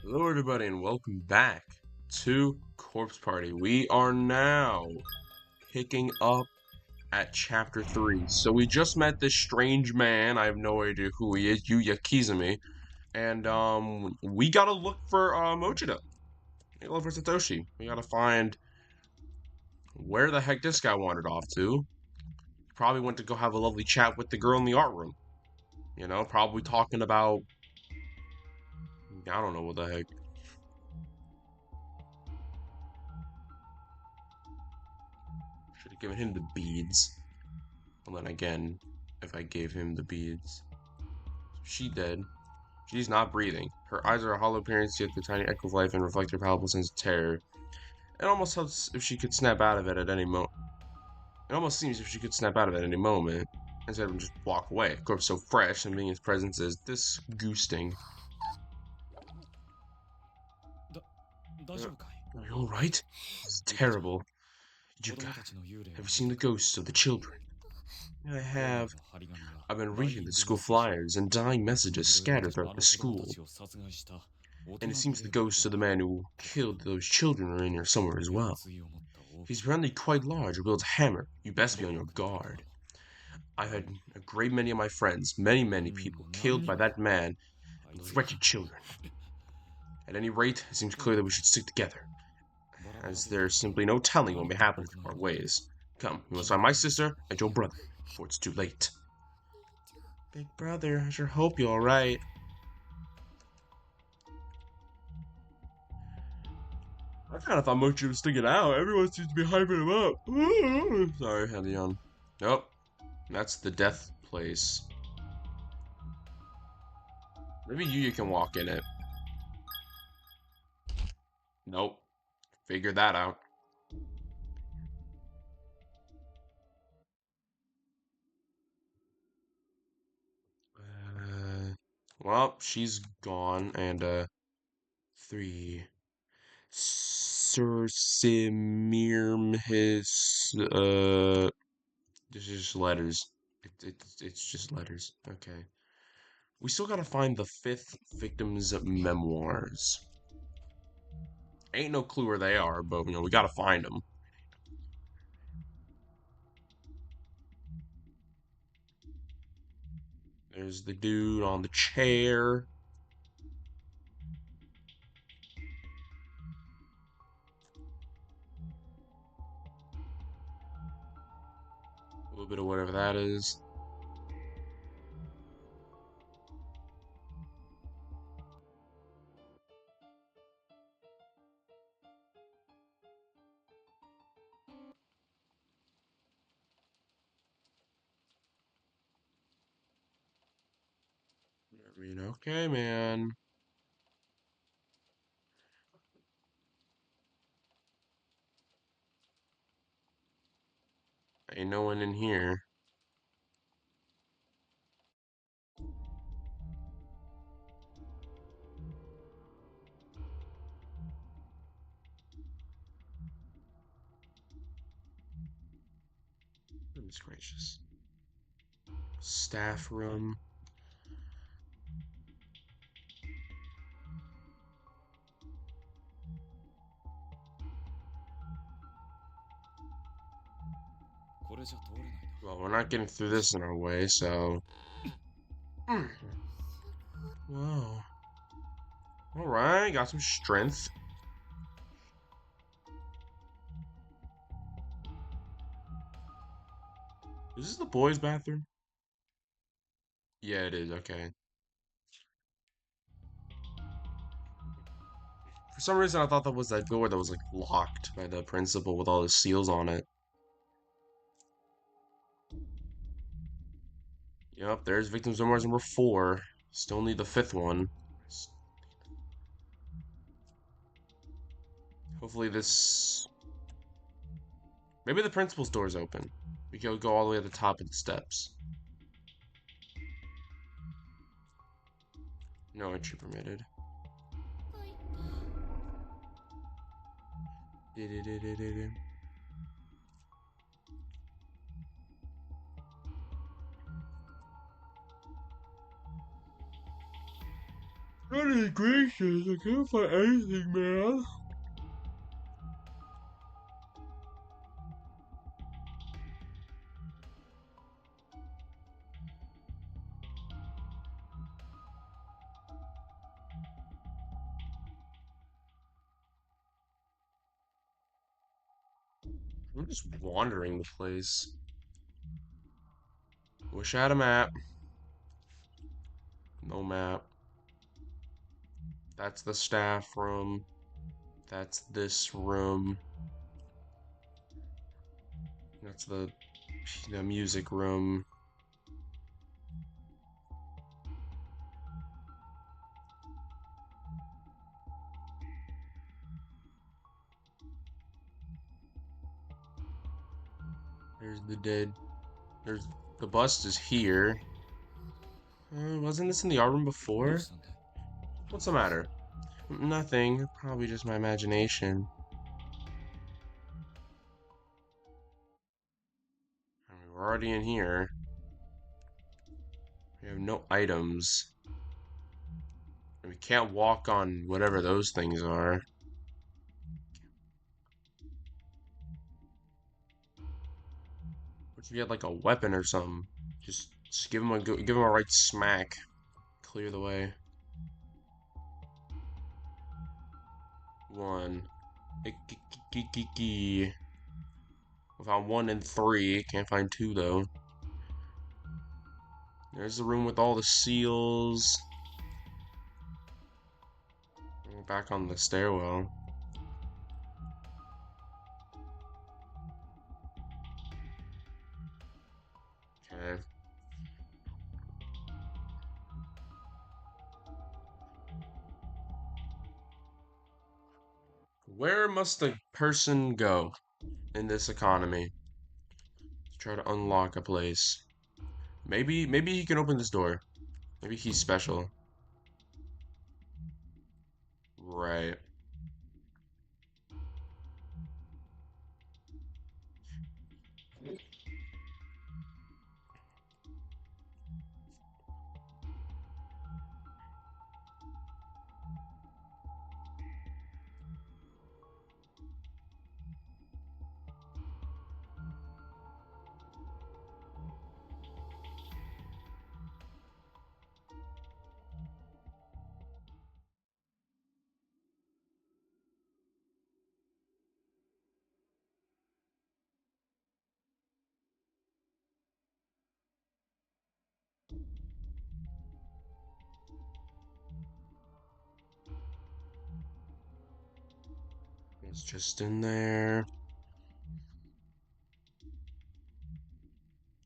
Hello, everybody, and welcome back to Corpse Party. We are now picking up at chapter 3. So we just met this strange man. I have no idea who he is, Yuya Kizumi. And we gotta look for Mochida. We gotta look for Satoshi. We gotta find where the heck this guy wandered off to. Probably went to go have a lovely chat with the girl in the art room. Probably talking about I don't know what the heck. Should have given him the beads. And then again, if I gave him the beads. She dead. She's not breathing. Her eyes are a hollow appearance, yet the tiny echo of life and reflect her palpable sense of terror. It almost helps if she could snap out of it at any moment. It almost seems if she could snap out of it at any moment, instead of just walk away. A corpse so fresh, and being in its presence is disgusting. Are you alright? It's terrible. Yuka, have you seen the ghosts of the children? I have. I've been reading the school flyers and dying messages scattered throughout the school. And it seems the ghost of the man who killed those children are in here somewhere as well. He's apparently quite large and wields a hammer. You best be on your guard. I've had a great many of my friends, many people, killed by that man and those wretched children. At any rate, it seems clear that we should stick together, as there's simply no telling what may happen if we part ways. Come, we must find my sister and your brother before it's too late. Big brother, I sure hope you're alright. I kind of thought Mochi was sticking out. Everyone seems to be hyping him up. Sorry, had to yawn. Nope, that's the death place. Maybe you can walk in it. Nope. Figure that out. Well, she's gone, and, 3. Sir Simirm his, this is just letters. It's just letters. Okay. We still gotta find the 5th victim's memoirs. Ain't no clue where they are, but, we gotta find them. There's the dude on the chair. A little bit of whatever that is. I mean, okay, man. Ain't no one in here. Goodness gracious. Staff room. Well, we're not getting through this in our way, so. Whoa. Alright, got some strength. Is this the boys' bathroom? Yeah, it is, okay. For some reason, I thought that was that door that was, like, locked by the principal with all the seals on it. Yep, there's victims memoirs number 4. Still need the 5th one. Hopefully this... Maybe the principal's door's open. We can go all the way to the top of the steps. No entry permitted. Goodness gracious, I can't find anything, man. I'm just wandering the place. Wish I had a map. No map. That's the staff room. That's this room. That's the music room. There's the dead. There's the bust is here. Wasn't this in the art room before? What's the matter? Nothing. Probably just my imagination. I mean, we're already in here. We have no items. We can't walk on whatever those things are. What if you had like a weapon or something? Just give him a right smack. Clear the way. One. We found one and three. Can't find two though. There's the room with all the seals. We're back on the stairwell. Okay. Where must a person go in this economy to try to unlock a place? Maybe he can open this door. Maybe he's special. Right. It's just in there.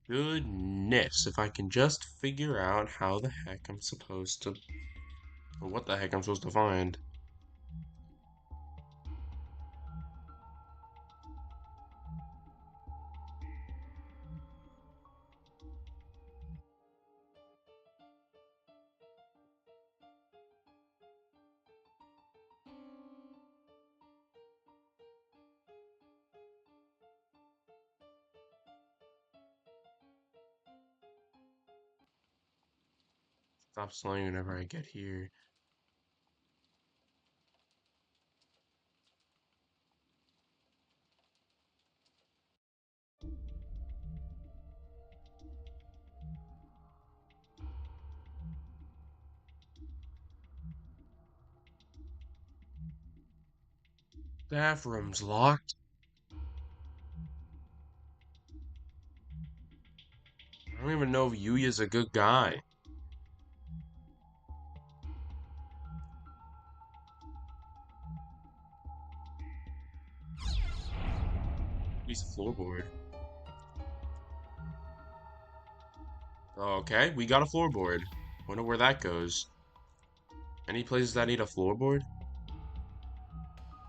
Goodness, if I can just figure out how the heck I'm supposed to, or what the heck I'm supposed to find. Stop slowing whenever I get here. Staff room's locked. I don't even know if Yuya's a good guy. He's a floorboard. Okay, we got a floorboard. Wonder where that goes. Any places that need a floorboard?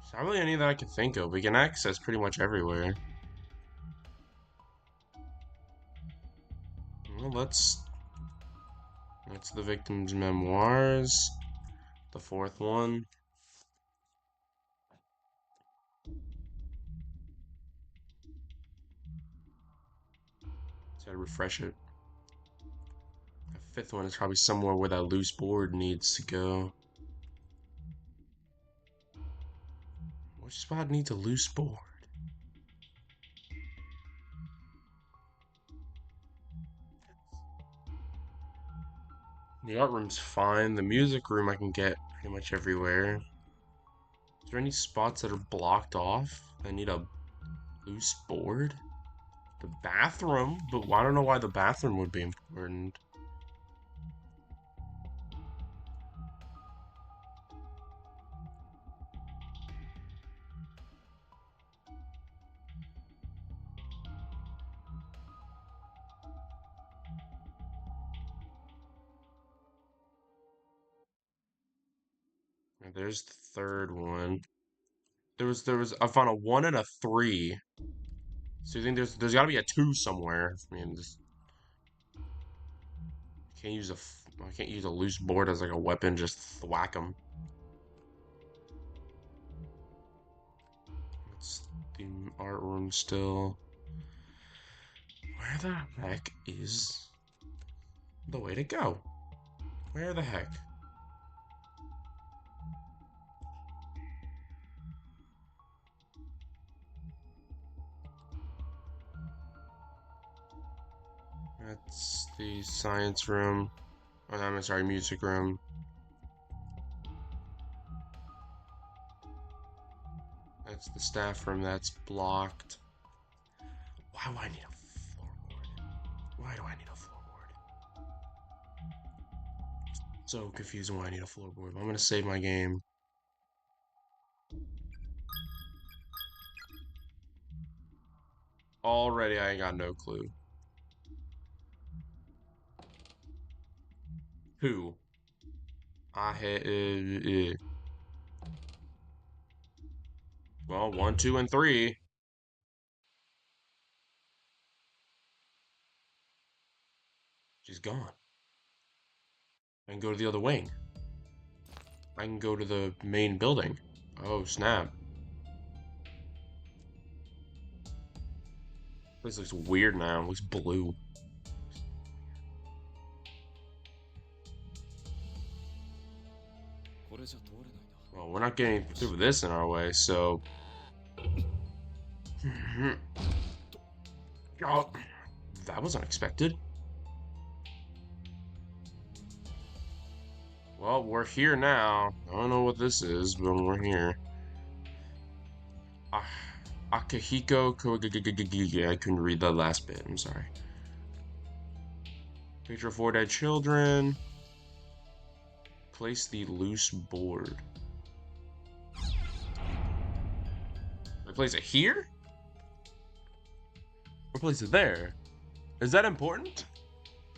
There's not really any that I can think of. We can access pretty much everywhere. Well, that's the victim's memoirs. The fourth one. Gotta refresh it. The fifth one is probably somewhere where that loose board needs to go. Which spot needs a loose board? The art room's fine. The music room I can get pretty much everywhere. Is there any spots that are blocked off? I need a loose board? The bathroom? But I don't know why the bathroom would be important. There's the third one. I found a 1 and a 3. So you think there's got to be a 2 somewhere? I mean, I can't use a loose board as like a weapon. Just thwack them. It's the art room still. Where the heck is the way to go? Where the heck? That's the science room. Oh, I'm sorry, music room. That's the staff room that's blocked. Why do I need a floorboard? Why do I need a floorboard? So confusing why I need a floorboard. I'm gonna save my game. Already I ain't got no clue. Who? I had well, 1, 2, and 3. She's gone. I can go to the other wing. I can go to the main building. Oh, snap. This looks weird now. It looks blue. Well, we're not getting through this in our way, so... Oh, that was unexpected. Well, we're here now. I don't know what this is, but we're here. Akihiko I couldn't read the last bit, I'm sorry. Picture of 4 dead children. Place the loose board. I place it here? Or place it there? Is that important?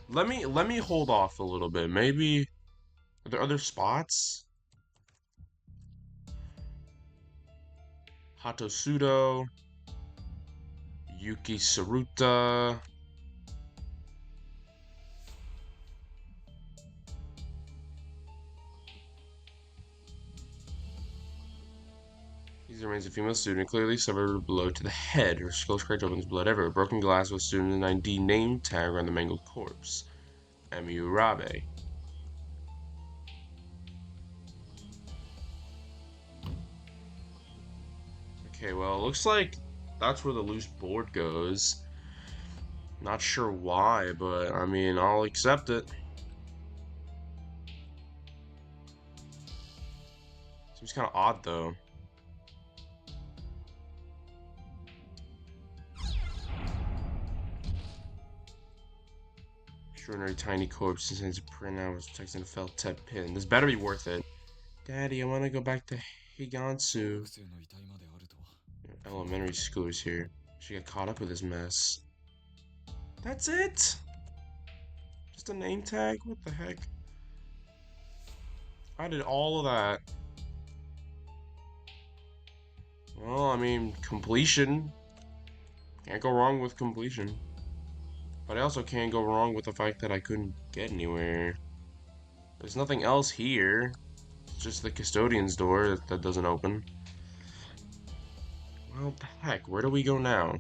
Let me hold off a little bit. Maybe are there other spots? Hatosudo, Yuki Saruta. These remains a female student, clearly severed a blow to the head. Her skull scratch opens, blood everywhere. Broken glass with student ID name tag around the mangled corpse. Urabe. Okay, well, it looks like that's where the loose board goes. Not sure why, but I mean, I'll accept it. Seems kind of odd, though. Extraordinary tiny corpse since a print out was protected in a felt tip pin. This better be worth it. Daddy, I want to go back to Higansu. Elementary schoolers here. She got caught up with this mess. That's it? Just a name tag? What the heck? I did all of that. Well, I mean, completion. Can't go wrong with completion. But I also can't go wrong with the fact that I couldn't get anywhere. There's nothing else here. It's just the custodian's door that doesn't open. Well, the heck, where do we go now?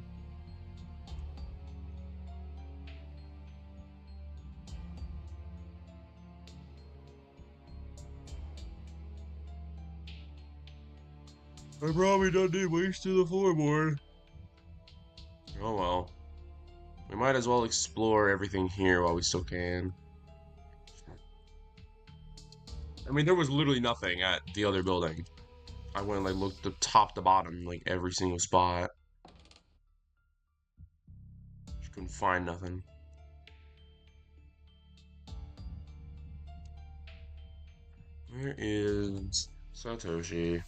I probably don't need waste to the floorboard. Oh well. We might as well explore everything here while we still can. I mean, there was literally nothing at the other building. I went and like looked the top to bottom, like every single spot. Just couldn't find nothing. Where is Satoshi?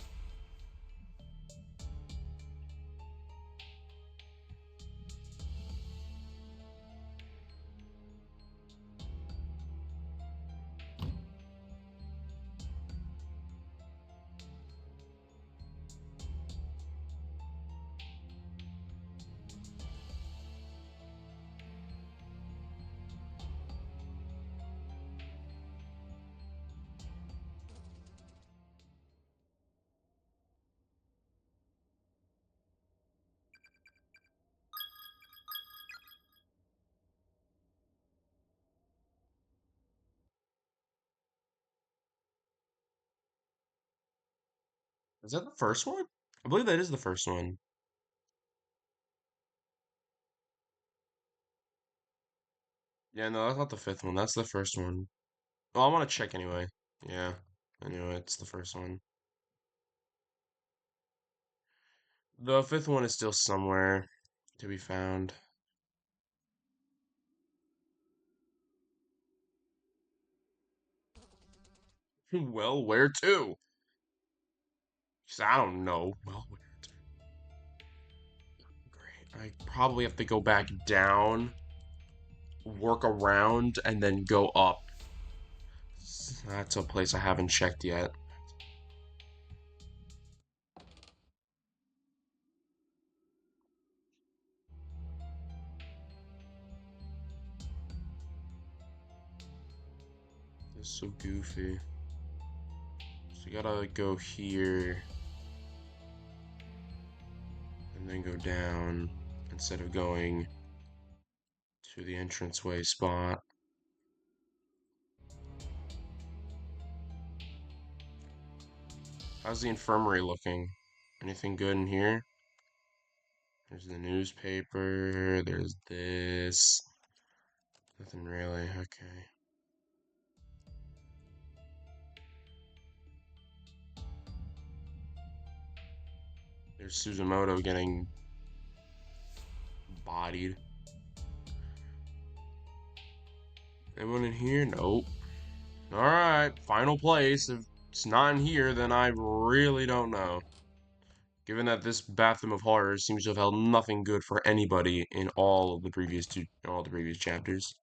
Is that the first one? I believe that is the first one. Yeah, no, that's not the fifth one. That's the first one. Well, I want to check anyway. Yeah. Anyway, it's the first one. The fifth one is still somewhere to be found. Well, where to? 'Cause I don't know. Well, where to? Great. I probably have to go back down, work around, and then go up. That's a place I haven't checked yet. This is so goofy. So you gotta go here and then go down instead of going to the entranceway spot. How's the infirmary looking? Anything good in here? There's the newspaper, there's this. Nothing really, okay. There's Suzumoto getting bodied. Anyone in here? Nope. Alright, final place. If it's not in here, then I really don't know. Given that this bathroom of horrors seems to have held nothing good for anybody in all of the previous chapters.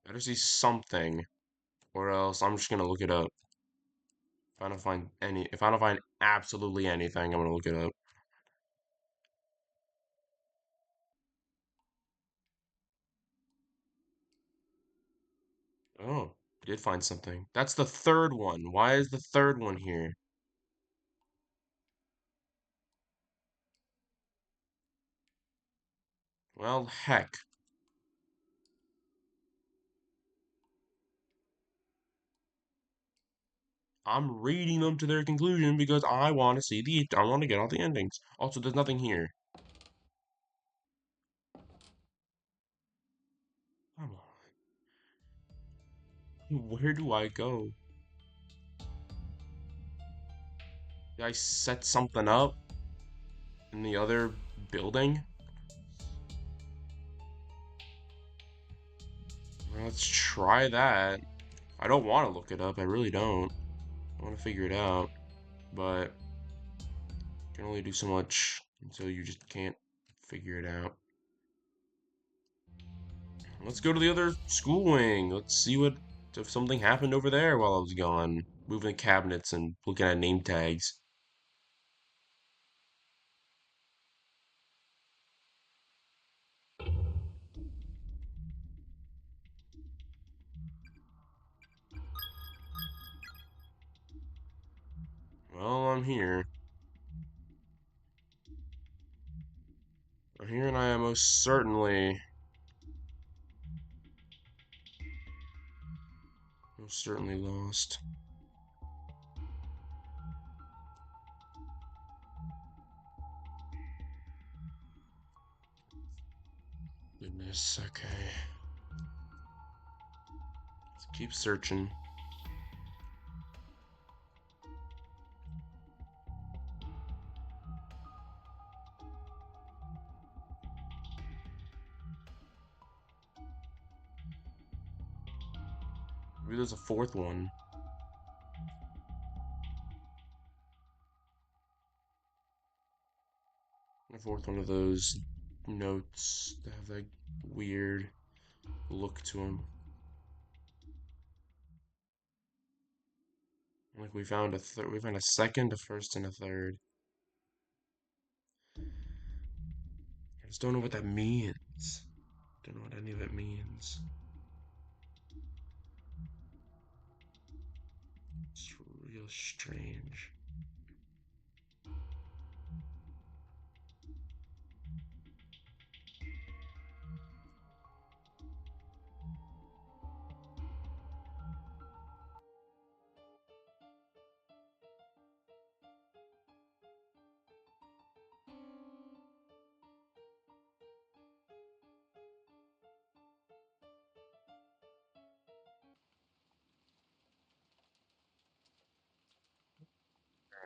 Better see something, or else I'm just gonna look it up. If I don't find absolutely anything, I'm gonna look it up. Oh, did find something. That's the third one. Why is the third one here? Well, heck. I'm reading them to their conclusion because I want to get all the endings. Also, there's nothing here. Come on. Where do I go? Did I set something up in the other building? Let's try that. I don't want to look it up. I really don't. I want to figure it out. But you can only do so much until you just can't figure it out. Let's go to the other school wing. Let's see what if something happened over there while I was gone. Moving cabinets and looking at name tags. Well, I'm here. I'm here and I am most certainly lost. Yes, okay. Let's keep searching. Maybe there's a fourth one. A fourth one of those notes that have that weird look to them. Like we found a third, we found a second, a first, and a third. I just don't know what that means. Don't know what any of it means. It's real strange.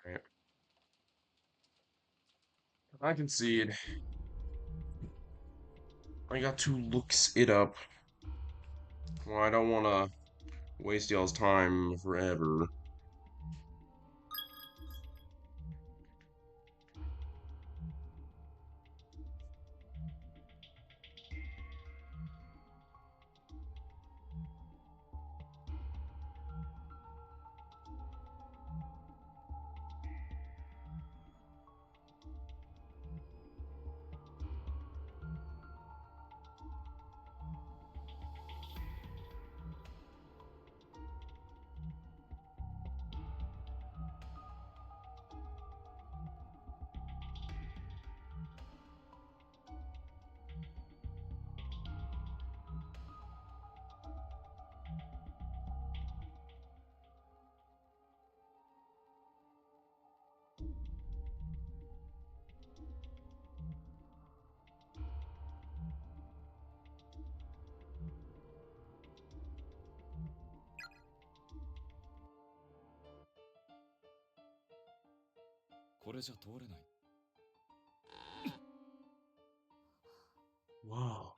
Alright. I can see it. I got to looks it up. Well, I don't want to waste y'all's time forever. Wow.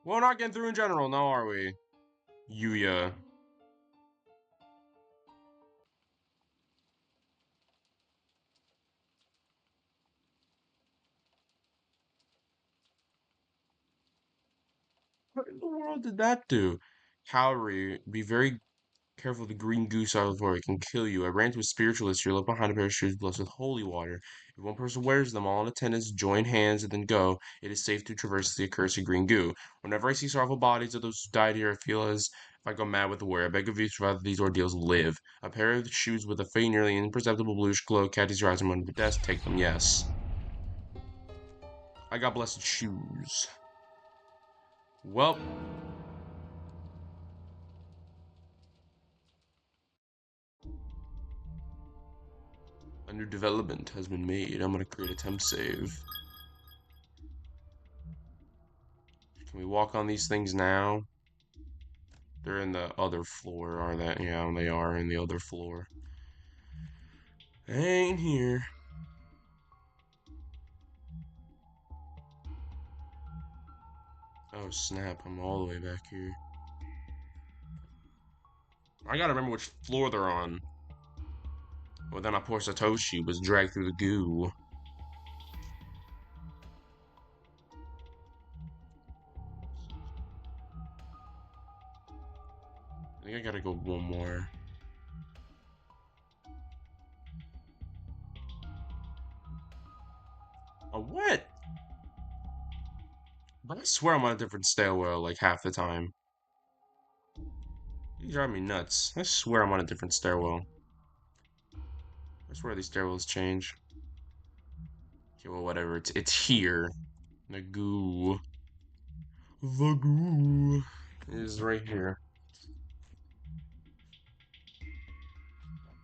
We're not getting through in general, now are we? Yuya. What in the world did that do? Calorie, be very careful of the green goose out of the it can kill you. I ran to a spiritualist who left behind a pair of shoes blessed with holy water. If one person wears them, all in attendance join hands and then go. It is safe to traverse the accursed green goo. Whenever I see sorrowful bodies of those who died here, I feel as if I go mad with the wear. I beg of you to survive these ordeals live. A pair of shoes with a faint, nearly imperceptible bluish glow catches your eyes from under the desk. Take them, yes. I got blessed shoes. Well, a new development has been made. I'm gonna create a temp save. Can we walk on these things now? They're in the other floor, are they? Yeah, they are in the other floor. They ain't here. Oh snap, I'm all the way back here. I gotta remember which floor they're on. Well, then our poor Satoshi was dragged through the goo. I think I gotta go one more. Oh, what? But I swear I'm on a different stairwell like half the time. You drive me nuts. I swear I'm on a different stairwell. I swear these stairwells change. Okay, well, whatever. It's here. The goo. The goo is right here.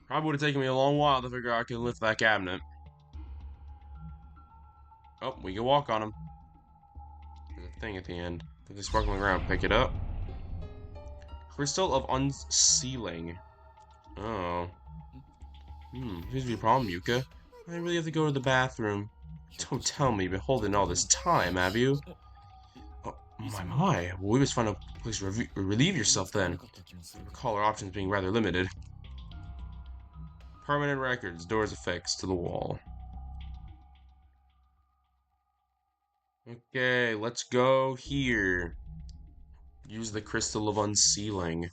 Probably would have taken me a long while to figure out I could lift that cabinet. Oh, we can walk on them. There's a thing at the end. There's a sparkle on the ground. Pick it up. Crystal of unsealing. Oh. Seems to be a problem, Yuka. I really have to go to the bathroom. Don't tell me you've been holding all this time, have you? Oh, my. Well, we must find a place to relieve yourself then. I recall our options being rather limited. Permanent records, doors affixed to the wall. Okay, let's go here. Use the crystal of unsealing.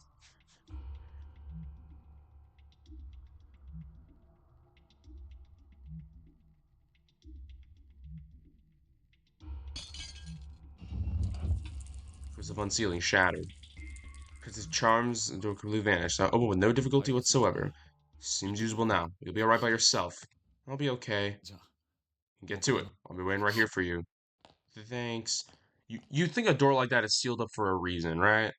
Crystal of unsealing shattered. Crystal's charms and door completely vanished. Now open with no difficulty whatsoever. Seems usable now. You'll be alright by yourself. I'll be okay. Get to it. I'll be waiting right here for you. Thanks. You think a door like that is sealed up for a reason, right?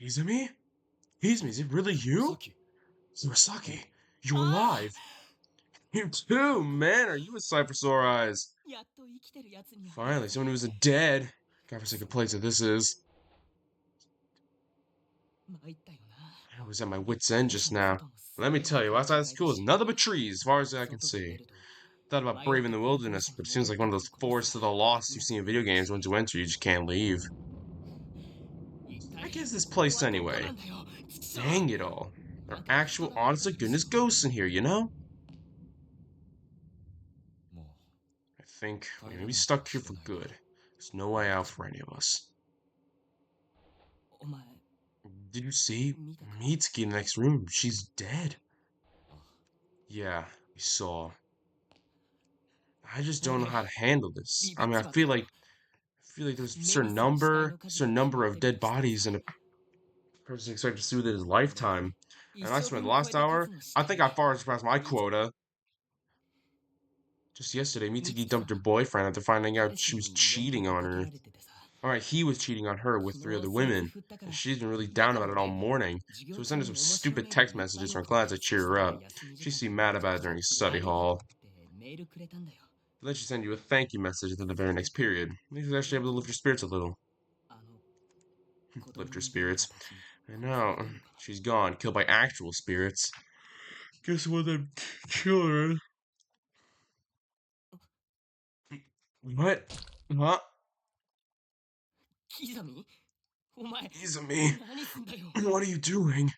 Izumi? Izumi, is it really you? Murasaki, you're alive. You too, man. Are you a sight for sore eyes? Finally, someone who's dead. God forsaken place that this is. I was at my wit's end just now. Let me tell you, outside the school is nothing but trees, as far as I can see. Thought about braving the wilderness, but it seems like one of those forests of the lost you see in video games. Once you enter, you just can't leave. What is this place anyway? Dang it all. There are actual, honest to goodness ghosts in here, you know? I think we're gonna be stuck here for good. There's no way out for any of us. Did you see? Mitsuki in the next room. She's dead. Yeah, we saw. I just don't know how to handle this. I mean, I feel like there's a certain number of dead bodies in a person's expected to see within his lifetime. And I spent the last hour, I think I far surpassed my quota. Just yesterday, Mitsuki dumped her boyfriend after finding out she was cheating on her. Alright, he was cheating on her with three other women, and she's been really down about it all morning, so we sent her some stupid text messages from class to cheer her up. She seemed mad about it during study hall. Then she sent you a thank you message in the very next period. Maybe she was actually able to lift your spirits a little. Lift your spirits. I know. She's gone, killed by actual spirits. Guess what them children. What? Huh? Izumi, what are you doing?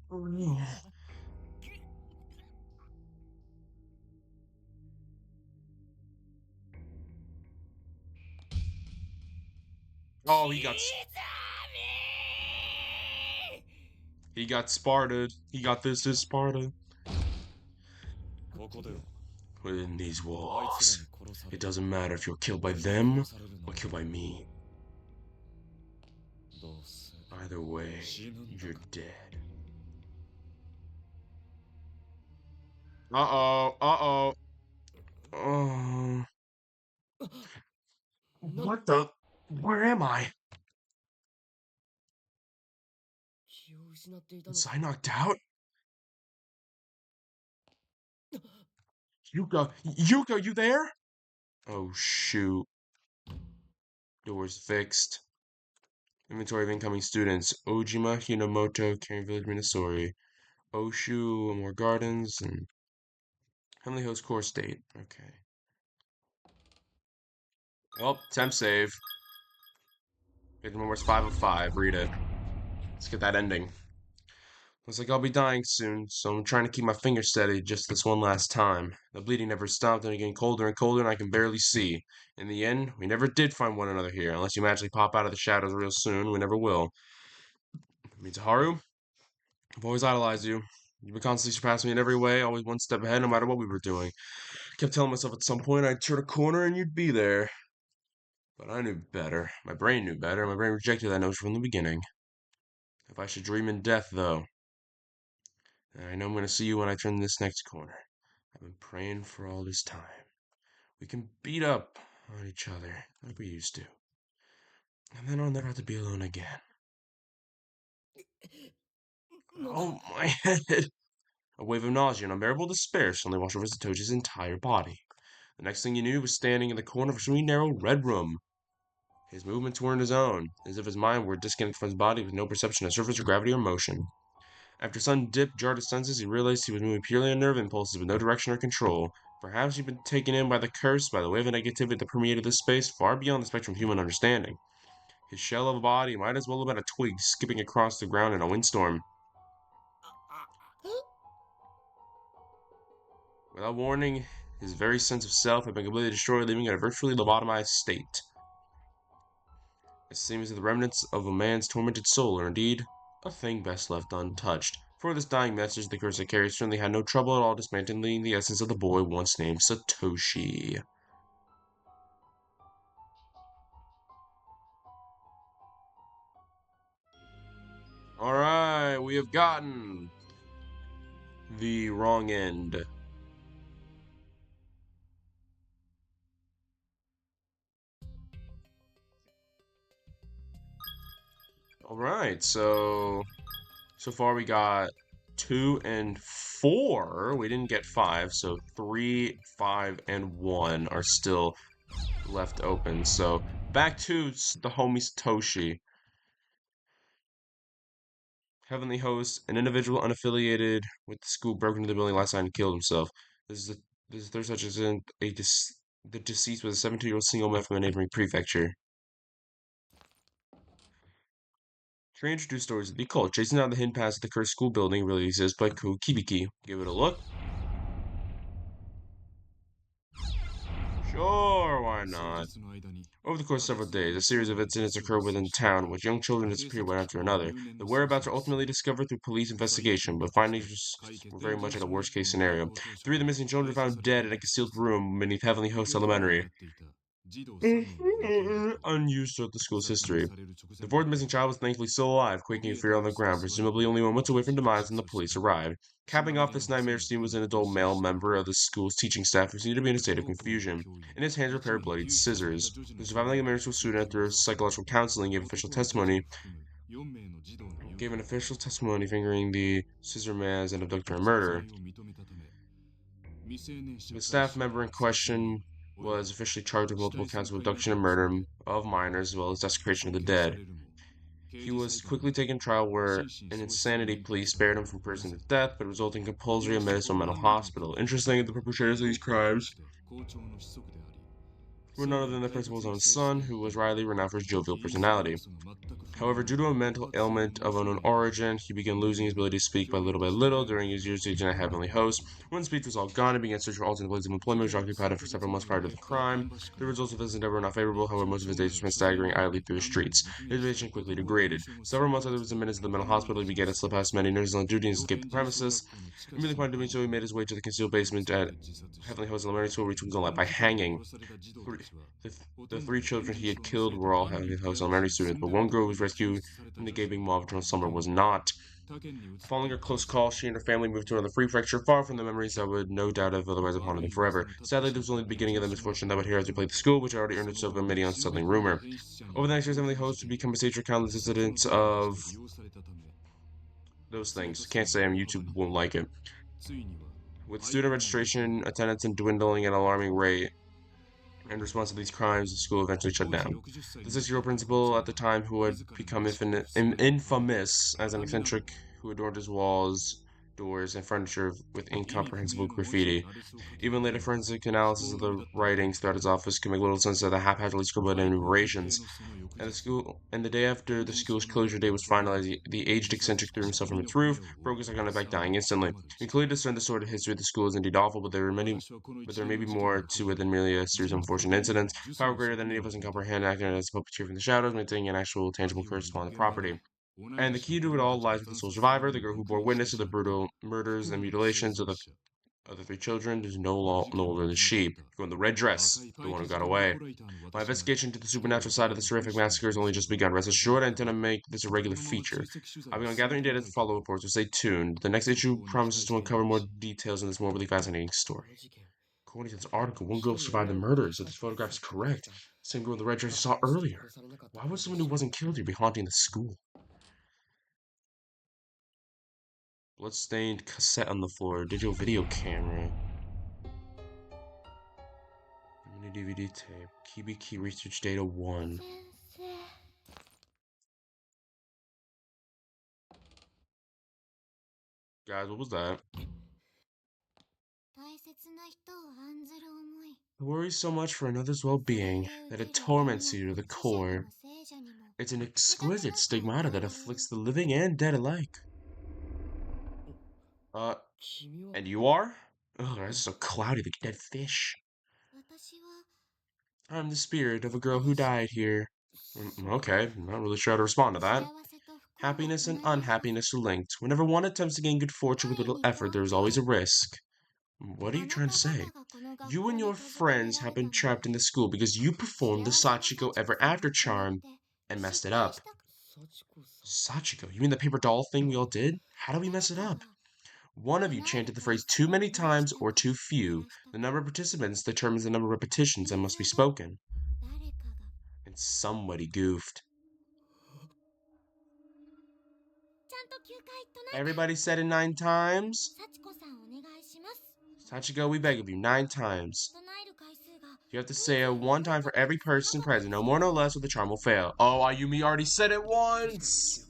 Oh no. Oh, he got Sparta. He got this is Sparta. Within these walls, it doesn't matter if you're killed by them or killed by me. Either way, you're dead. Uh-oh, uh-oh. Oh, what the? Where am I? Was I knocked out? Yuka, you there? Oh, shoot. Doors fixed. Inventory of incoming students. Ojima, Hinomoto, Caring Village, Minasori. Oshu, more gardens, and Heavenly Host course date. Okay. Well, temp save. Page number's 5 of 5. Read it. Let's get that ending. Looks like I'll be dying soon, so I'm trying to keep my fingers steady just this one last time. The bleeding never stopped, and it's getting colder and colder, and I can barely see. In the end, we never did find one another here. Unless you magically pop out of the shadows real soon, we never will. Mitsuharu, I've always idolized you. You've been constantly surpassing me in every way, always one step ahead no matter what we were doing. Kept telling myself at some point I'd turn a corner and you'd be there. But I knew better. My brain knew better. My brain rejected that notion from the beginning. If I should dream in death, though, I know I'm gonna see you when I turn this next corner. I've been praying for all this time. We can beat up on each other like we used to. And then I'll never have to be alone again. Oh, my head! A wave of nausea and unbearable despair suddenly washed over Satoji's entire body. The next thing he knew, he was standing in the corner of a extremely narrow red room. His movements weren't his own, as if his mind were disconnected from his body with no perception of surface or gravity or motion. After a sudden dip jarred his senses, he realized he was moving purely on nerve impulses with no direction or control. Perhaps he'd been taken in by the curse, by the wave of negativity that permeated this space far beyond the spectrum of human understanding. His shell of a body might as well have been a twig skipping across the ground in a windstorm. Without warning, his very sense of self had been completely destroyed, leaving him in a virtually lobotomized state. It seems that the remnants of a man's tormented soul are indeed a thing best left untouched. For this dying message, the curse that carries certainly had no trouble at all dismantling the essence of the boy once named Satoshi. Alright, we have gotten the wrong end. Alright, so far we got 2 and 4. We didn't get 5, so 3, 5, and 1 are still left open. So back to the homie Satoshi. Heavenly Host, an individual unaffiliated with the school broke into the building last night and killed himself. This is the third such incident. The deceased was a 17-year-old single man from a neighboring prefecture. Three introduced stories of the occult, chasing down the hidden past of the cursed school building really exists by Ku Kibiki. Give it a look. Sure, why not? Over the course of several days, a series of incidents occurred within town in which young children disappeared one after another. The whereabouts were ultimately discovered through police investigation, but findings were very much at a worst case scenario. Three of the missing children were found dead in a concealed room beneath Heavenly Host Elementary. Unused throughout the school's history. The fourth missing child was thankfully still alive, quaking in fear on the ground, presumably only moments away from demise when the police arrived. Capping off this nightmare scene was an adult male member of the school's teaching staff who seemed to be in a state of confusion. In his hands were a pair of bloodied scissors. The surviving medical student, after psychological counseling, gave an official testimony fingering the scissor man as an abductor and murder. The staff member in question was officially charged with multiple counts of abduction and murder of minors, as well as desecration of the dead. He was quickly taken to trial where an insanity plea spared him from prison to death, but resulted in compulsory admittance to a mental hospital. Interesting, the perpetrators of these crimes were none other than the principal's own son, who was Riley, renowned for his jovial personality. However, due to a mental ailment of unknown origin, he began losing his ability to speak by little during his usage in a heavenly host. When speech was all gone, he began searching for alternate places of employment, which occupied him for several months prior to the crime. The results of this endeavor were not favorable, however, most of his days were spent staggering idly through the streets. His reputation quickly degraded. Several months after his admittance to the mental hospital, he began to slip past many nurses on duty and escape the premises. Immediately upon doing so, he made his way to the concealed basement at Heavenly Host Elementary School, reaching his own life by hanging. The, the three children he had killed were all Heavenly Host Elementary students, but one girl was rescued from the gaping maw of eternal slumber was not. Following her close call, she and her family moved to another prefecture, far from the memories that would no doubt have otherwise haunted them forever. Sadly, this was only the beginning of the misfortune that would hear as they played the school, which had already earned itself a many unsettling rumor. Over the next years, Heavenly Host would become a stage for countless incidents of those things. Can't say YouTube won't like it. With student registration attendance dwindling at an alarming rate, in response to these crimes, the school eventually shut down. The 6-year-old principal at the time, who had become infamous as an eccentric who adorned his walls, doors, and furniture with incomprehensible graffiti. Even later forensic analysis of the writings throughout his office could make little sense of the haphazardly scribbled enumerations. And the day after the school's closure date was finalized, the aged eccentric threw himself from its roof, broke his iconic back, dying instantly. He clearly discerned the sordid history of the school is indeed awful, but there may be more to it than merely a series of unfortunate incidents. Power greater than any of us can comprehend, acting as a puppeteer from the shadows, maintaining an actual tangible curse upon the property. And the key to it all lies with the sole survivor, the girl who bore witness to the brutal murders and mutilations of the Other three children, there's no older than sheep. Go in the red dress, the one who got away. My investigation into the supernatural side of this horrific massacre has only just begun. Rest assured, I intend to make this a regular feature. I've been gathering data to follow reports, so stay tuned. The next issue promises to uncover more details in this morbidly fascinating story. According to this article, one girl survived the murder, so this photograph is correct. Same girl in the red dress you saw earlier. Why would someone who wasn't killed here be haunting the school? Bloodstained cassette on the floor, digital video camera. Mini DVD tape, Key research data 1. Guys, what was that? It worries so much for another's well-being that it torments you to the core. It's an exquisite stigmata that afflicts the living and dead alike. And you are? Ugh, it's so cloudy like a dead fish. I'm the spirit of a girl who died here. Okay, I'm not really sure how to respond to that. Happiness and unhappiness are linked. Whenever one attempts to gain good fortune with little effort, there is always a risk. What are you trying to say? You and your friends have been trapped in the school because you performed the Sachiko Ever After charm and messed it up. Sachiko? You mean the paper doll thing we all did? How did we mess it up? One of you chanted the phrase too many times or too few. The number of participants determines the number of repetitions that must be spoken. And somebody goofed. Everybody said it 9 times? Sachiko, we beg of you, 9 times. You have to say it 1 time for every person present, no more no less, or the charm will fail. Oh, Ayumi already said it once!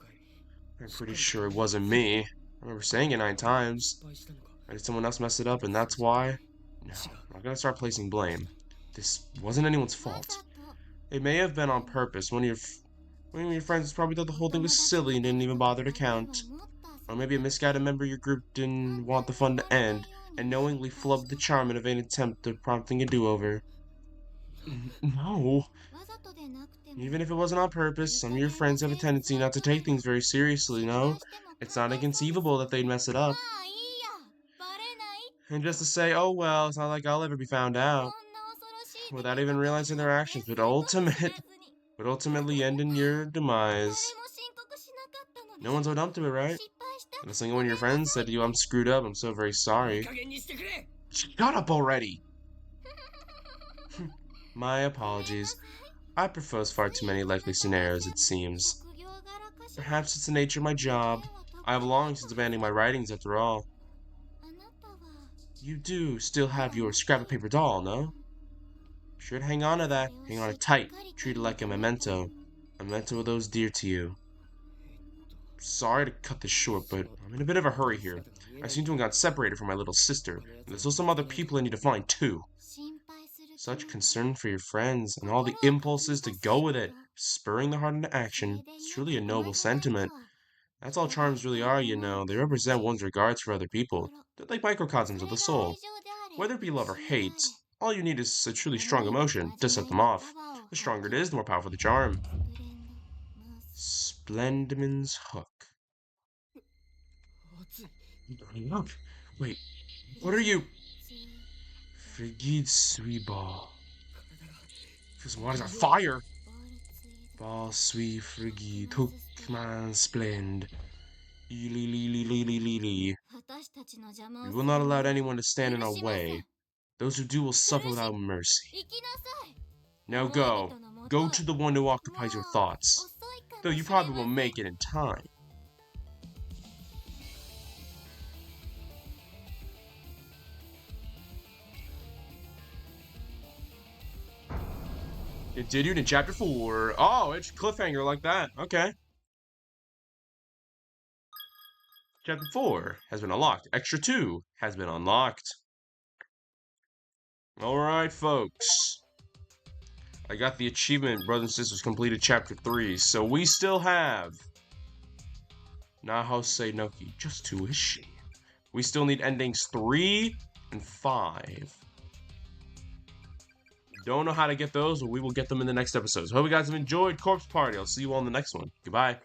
I'm pretty sure it wasn't me. I remember saying it 9 times. Or did someone else mess it up and that's why? No, I'm not gonna start placing blame. This wasn't anyone's fault. It may have been on purpose. One of your friends probably thought the whole thing was silly and didn't even bother to count. Or maybe a misguided member of your group didn't want the fun to end and knowingly flubbed the charm in a vain attempt at prompting a do-over. No. Even if it wasn't on purpose, some of your friends have a tendency not to take things very seriously, no? It's not inconceivable that they'd mess it up. And just to say, oh well, it's not like I'll ever be found out, without even realizing their actions would ultimately end in your demise. No one's so dumb to it, right? And a single one of your friends said to you, I'm screwed up, I'm so very sorry. Shut up already! My apologies. I propose far too many likely scenarios, it seems. Perhaps it's the nature of my job. I have long since abandoned my writings, after all. You do still have your scrap of paper doll, no? Be sure to hang on to that. Hang on it tight. Treat it like a memento. A memento of those dear to you. Sorry to cut this short, but I'm in a bit of a hurry here. I seem to have got separated from my little sister, and there's still some other people I need to find too. Such concern for your friends, and all the impulses to go with it, spurring the heart into action. It's truly a noble sentiment. That's all charms really are, you know. They represent one's regards for other people. They're like microcosms of the soul. Whether it be love or hate, all you need is a truly strong emotion to set them off. The stronger it is, the more powerful the charm. Splendman's Hook. Look. Wait, what are you? Frigid sweet ball. Feels what is on fire? Ball sweet frigid hook man splend. We will not allow anyone to stand in our way. Those who do will suffer without mercy. Now go. Go to the one who occupies your thoughts. Though you probably won't make it in time. Continued in chapter 4. Oh, it's cliffhanger like that. Okay. Chapter 4 has been unlocked. Extra 2 has been unlocked. Alright, folks. I got the achievement, brothers and sisters, completed chapter 3. So we still have Nahose Noki. Just who is she? We still need endings 3 and 5. Don't know how to get those, but we will get them in the next episodes. Hope you guys have enjoyed Corpse Party. I'll see you all in the next one. Goodbye.